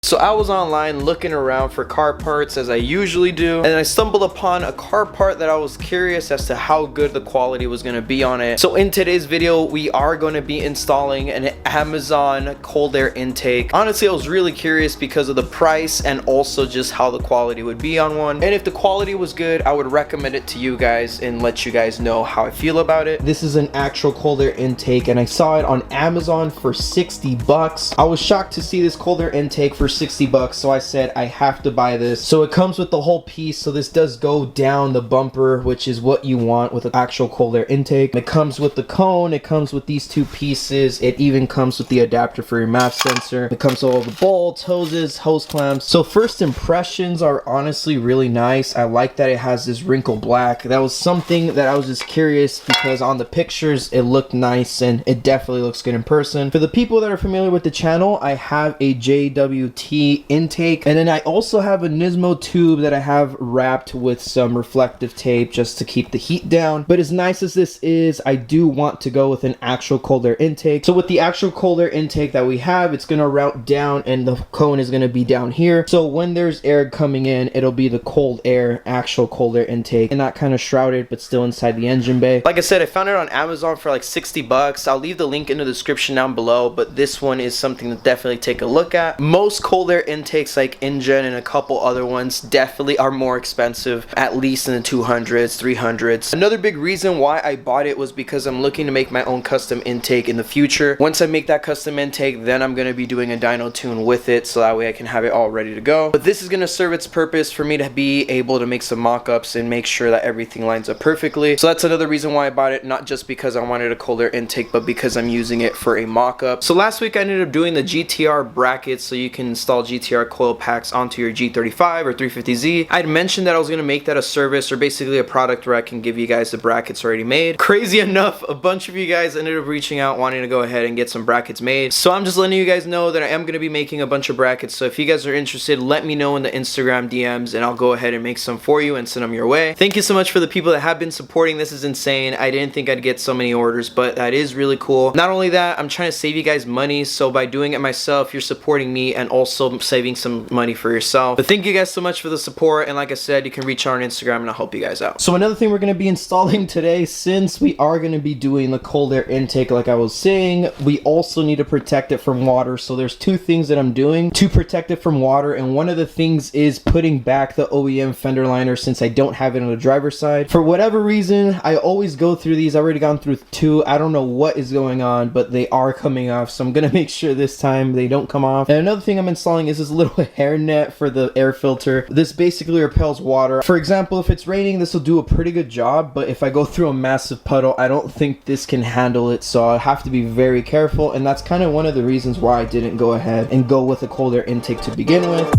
So I was online looking around for car parts as I usually do, and I stumbled upon a car part that I was curious as to how good the quality was going to be on it. So in today's video, we are going to be installing an Amazon cold air intake. Honestly, I was really curious because of the price and also just how the quality would be on one. And if the quality was good, I would recommend it to you guys and let you guys know how I feel about it. This is an actual cold air intake, and I saw it on Amazon for 60 bucks. I was shocked to see this cold air intake for 60 bucks, so I said I have to buy this. So it comes with the whole piece, so this does go down the bumper, which is what you want with an actual cold air intake. It comes with the cone, it comes with these two pieces, it even comes with the adapter for your MAF sensor. It comes with all the bolts, hoses, hose clamps. So first impressions are honestly really nice. I like that it has this wrinkle black. That was something that I was just curious because on the pictures it looked nice and it definitely looks good in person. For the people that are familiar with the channel, I have a JWT intake, and then I also have a Nismo tube that I have wrapped with some reflective tape just to keep the heat down. But as nice as this is, I do want to go with an actual cold air intake. So with the actual cold air intake that we have, it's going to route down and the cone is going to be down here. So when there's air coming in, it'll be the cold air, actual cold air intake, and not kind of shrouded but still inside the engine bay. Like I said, I found it on Amazon for like 60 bucks. I'll leave the link in the description down below, but this one is something to definitely take a look at. Most cold air intakes like InGen and a couple other ones definitely are more expensive, at least in the 200s, 300s. Another big reason why I bought it was because I'm looking to make my own custom intake in the future. Once I make that custom intake, then I'm going to be doing a dyno tune with it, so that way I can have it all ready to go. But this is going to serve its purpose for me to be able to make some mock-ups and make sure that everything lines up perfectly. So that's another reason why I bought it, not just because I wanted a cold air intake, but because I'm using it for a mock-up. So last week I ended up doing the GTR brackets, so you can install GTR coil packs onto your G35 or 350Z. I had mentioned that I was going to make that a service, or basically a product where I can give you guys the brackets already made. Crazy enough, a bunch of you guys ended up reaching out wanting to go ahead and get some brackets made. So I'm just letting you guys know that I am going to be making a bunch of brackets. So if you guys are interested, let me know in the Instagram DMs and I'll go ahead and make some for you and send them your way. Thank you so much for the people that have been supporting. This is insane. I didn't think I'd get so many orders, but that is really cool. Not only that, I'm trying to save you guys money, so by doing it myself, you're supporting me and also saving some money for yourself. But thank you guys so much for the support, and like I said, you can reach out on Instagram and I'll help you guys out. So another thing we're going to be installing today, since we are going to be doing the cold air intake like I was saying, we also need to protect it from water. So there's two things that I'm doing to protect it from water, and one of the things is putting back the OEM fender liner since I don't have it on the driver's side. For whatever reason, I always go through these. I've already gone through two. I don't know what is going on, but they are coming off, so I'm going to make sure this time they don't come off. And another thing I'm installing is this little hair net for the air filter. This basically repels water. For example, if it's raining, this will do a pretty good job, but if I go through a massive puddle, I don't think this can handle it, so I have to be very careful, and that's kind of one of the reasons why I didn't go ahead and go with a cold air intake to begin with.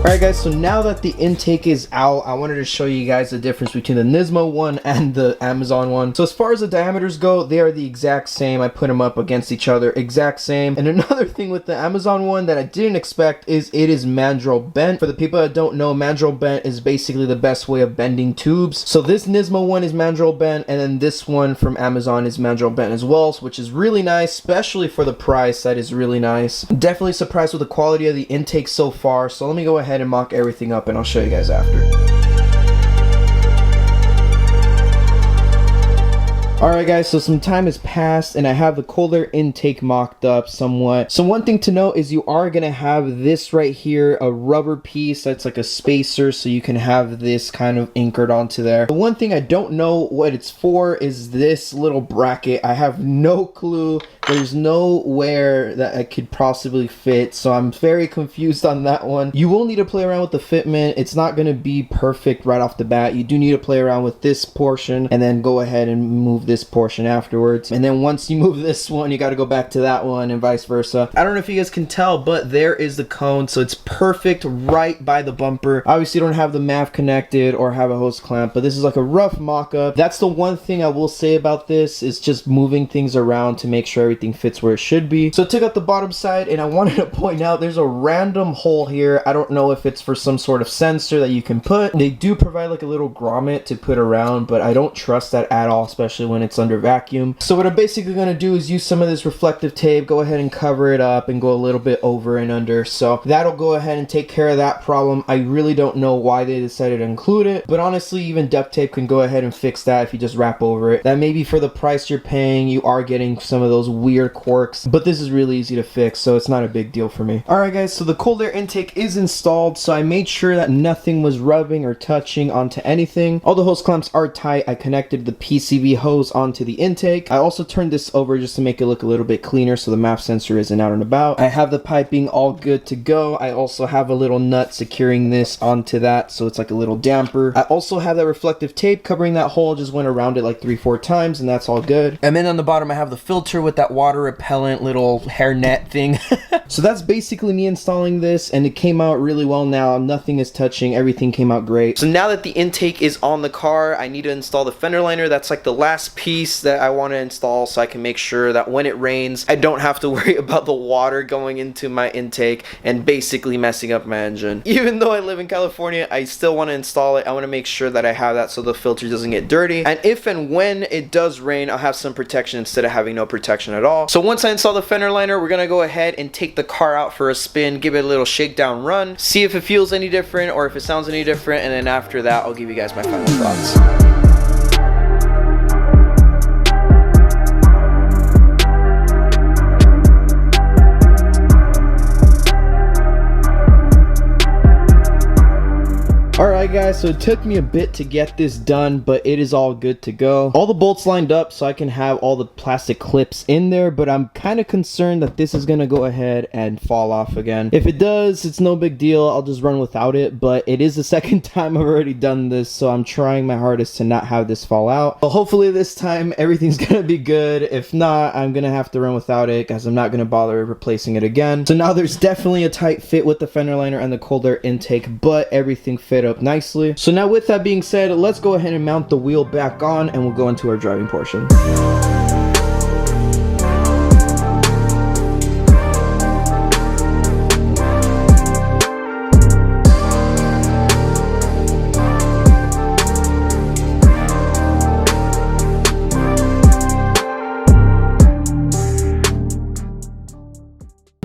Alright guys, so now that the intake is out, I wanted to show you guys the difference between the Nismo one and the Amazon one. So as far as the diameters go, they are the exact same. I put them up against each other, exact same. And another thing with the Amazon one that I didn't expect is it is mandrel bent. For the people that don't know, mandrel bent is basically the best way of bending tubes. So this Nismo one is mandrel bent, and then this one from Amazon is mandrel bent as well, which is really nice, especially for the price. That is really nice. I'm definitely surprised with the quality of the intake so far. So let me go ahead and mock everything up and I'll show you guys after. Alright guys, so some time has passed and I have the cold air intake mocked up somewhat. So one thing to note is you are going to have this right here, a rubber piece that's like a spacer, so you can have this kind of anchored onto there. The one thing I don't know what it's for is this little bracket. I have no clue. There's nowhere that I could possibly fit, so I'm very confused on that one. You will need to play around with the fitment. It's not going to be perfect right off the bat. You do need to play around with this portion and then go ahead and move this this portion afterwards. And then once you move this one, you got to go back to that one and vice versa. I don't know if you guys can tell, but there is the cone. So it's perfect right by the bumper. Obviously, you don't have the MAV connected or have a hose clamp, but this is like a rough mock-up. That's the one thing I will say about this, is just moving things around to make sure everything fits where it should be. So I took out the bottom side, and I wanted to point out there's a random hole here. I don't know if it's for some sort of sensor that you can put. They do provide like a little grommet to put around, but I don't trust that at all, especially when it's under vacuum. So what I'm basically going to do is use some of this reflective tape, go ahead and cover it up and go a little bit over and under. So that'll go ahead and take care of that problem. I really don't know why they decided to include it, but honestly, even duct tape can go ahead and fix that if you just wrap over it. That maybe for the price you're paying, you are getting some of those weird quirks, but this is really easy to fix, so it's not a big deal for me. Alright guys, so the cold air intake is installed, so I made sure that nothing was rubbing or touching onto anything. All the hose clamps are tight. I connected the PCV hose onto the intake. I also turned this over just to make it look a little bit cleaner so the MAP sensor isn't out and about. I have the piping all good to go. I also have a little nut securing this onto that, so it's like a little damper. I also have that reflective tape covering that hole. Just went around it like 3-4 times and that's all good. And then on the bottom I have the filter with that water repellent little hairnet thing. So that's basically me installing this, and it came out really well now. Nothing is touching, everything came out great. So now that the intake is on the car, I need to install the fender liner. That's like the last piece that I want to install so I can make sure that when it rains, I don't have to worry about the water going into my intake and basically messing up my engine. Even though I live in California, I still want to install it. I want to make sure that I have that so the filter doesn't get dirty. And if and when it does rain, I'll have some protection instead of having no protection at all. So once I install the fender liner, we're going to go ahead and take the car out for a spin, give it a little shakedown run, see if it feels any different or if it sounds any different, and then after that, I'll give you guys my final thoughts. Alright guys, so it took me a bit to get this done, but it is all good to go. All the bolts lined up so I can have all the plastic clips in there, but I'm kind of concerned that this is going to go ahead and fall off again. If it does, it's no big deal. I'll just run without it, but it is the second time I've already done this, so I'm trying my hardest to not have this fall out. But hopefully this time everything's going to be good. If not, I'm going to have to run without it because I'm not going to bother replacing it again. So now there's definitely a tight fit with the fender liner and the cold air intake, but everything fit up nicely. So now with that being said, let's go ahead and mount the wheel back on and we'll go into our driving portion.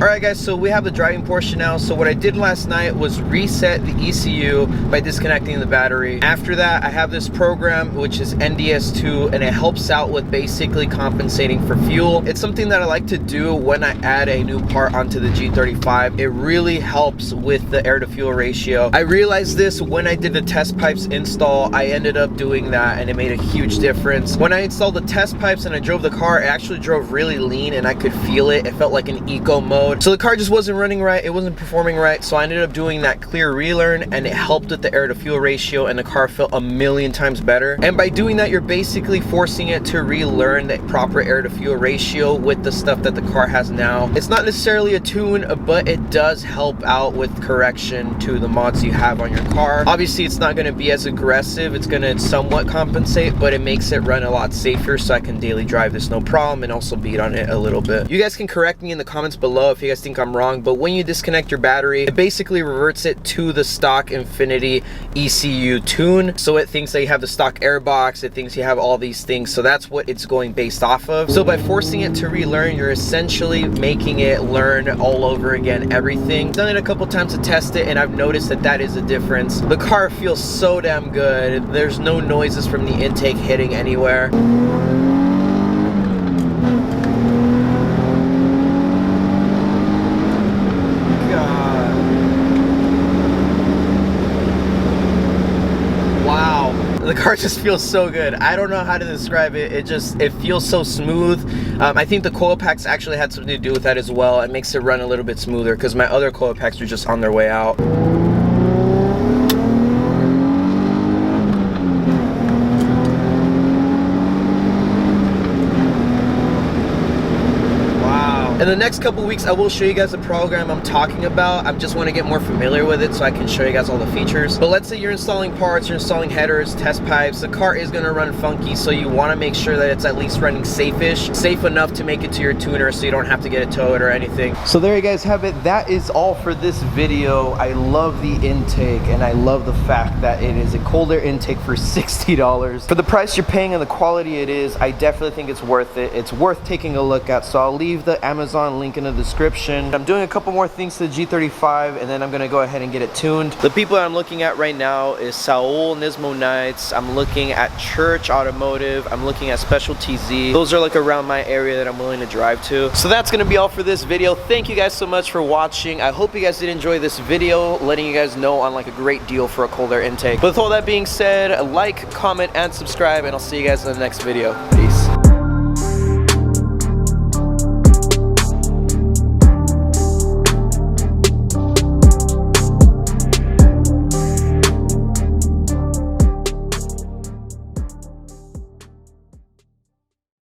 Alright guys, so we have the driving portion now. So what I did last night was reset the ECU by disconnecting the battery. After that, I have this program which is NDS2, and it helps out with basically compensating for fuel. It's something that I like to do when I add a new part onto the G35. It really helps with the air to fuel ratio. I realized this when I did the test pipes install. I ended up doing that and it made a huge difference. When I installed the test pipes and I drove the car, it actually drove really lean and I could feel it. It felt like an eco mode. So the car just wasn't running right, it wasn't performing right, so I ended up doing that clear relearn and it helped with the air to fuel ratio and the car felt a million times better. And by doing that, you're basically forcing it to relearn the proper air to fuel ratio with the stuff that the car has now. It's not necessarily a tune, but it does help out with correction to the mods you have on your car. Obviously, it's not going to be as aggressive, it's going to somewhat compensate, but it makes it run a lot safer so I can daily drive this no problem and also beat on it a little bit. You guys can correct me in the comments below if you guys think I'm wrong, but when you disconnect your battery, it basically reverts it to the stock Infiniti ECU tune. So it thinks that you have the stock airbox, it thinks you have all these things, so that's what it's going based off of. So by forcing it to relearn, you're essentially making it learn all over again everything. I've done it a couple times to test it and I've noticed that that is a difference. The car feels so damn good. There's no noises from the intake hitting anywhere. The car just feels so good. I don't know how to describe it. It feels so smooth. I think the coil packs actually had something to do with that as well. It makes it run a little bit smoother because my other coil packs are just on their way out. In the next couple weeks, I will show you guys the program I'm talking about. I just want to get more familiar with it so I can show you guys all the features. But let's say you're installing parts, you're installing headers, test pipes, the car is going to run funky, so you want to make sure that it's at least running safe-ish, safe enough to make it to your tuner so you don't have to get it towed or anything. So there you guys have it. That is all for this video. I love the intake, and I love the fact that it is a cold air intake for $60. For the price you're paying and the quality it is, I definitely think it's worth it. It's worth taking a look at, so I'll leave the Amazon link in the description. I'm doing a couple more things to the G35, and then I'm gonna go ahead and get it tuned. The people that I'm looking at right now is Saul, Nismo Nights. I'm looking at Church Automotive. I'm looking at Specialty Z. Those are like around my area that I'm willing to drive to. So that's gonna be all for this video. Thank you guys so much for watching. I hope you guys did enjoy this video, letting you guys know on like a great deal for a cold air intake. But with all that being said, like, comment, and subscribe, and I'll see you guys in the next video.